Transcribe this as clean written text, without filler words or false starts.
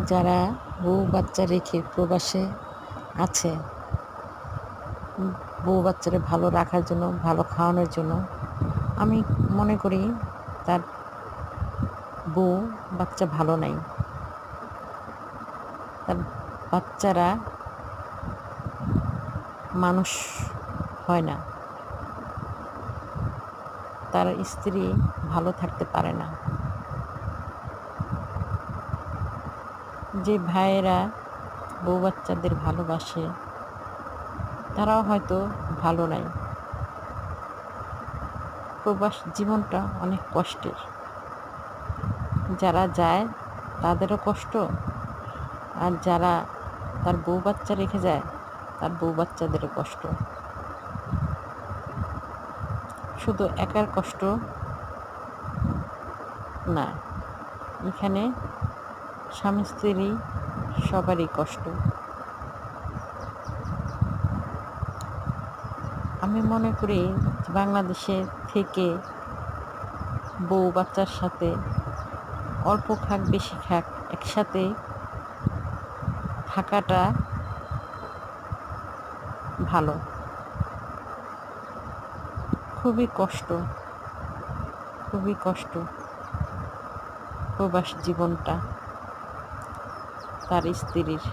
যারা বউ বাচ্চা রেখে প্রবাসে আছে, বউ বাচ্চারে ভালো রাখার জন্য, ভালো খাওয়ানোর জন্য, আমি মনে করি তার বউ বাচ্চা ভালো নাই। তার বাচ্চারা মানুষ হয় না, তার স্ত্রী ভালো থাকতে পারে না। যে ভাইয়েরা বউ বাচ্চাদের ভালোবাসে তারাও হয়তো ভালো নাই। প্রবাস জীবনটা অনেক কষ্টের, যারা যায় তাদেরও কষ্ট, আর যারা তার বউ বাচ্চা রেখে যায় তার বউ বাচ্চাদেরও কষ্ট। শুধু একার কষ্ট না, এখানে স্বামী স্ত্রী সবারই কষ্ট। আমি মনে করি বাংলাদেশে থেকে বউ বাচ্চার সাথে অল্প খাক বেশি খাক একসাথে থাকাটা ভালো। খুবই কষ্ট, খুবই কষ্ট প্রবাস জীবনটা তার স্ত্রীর।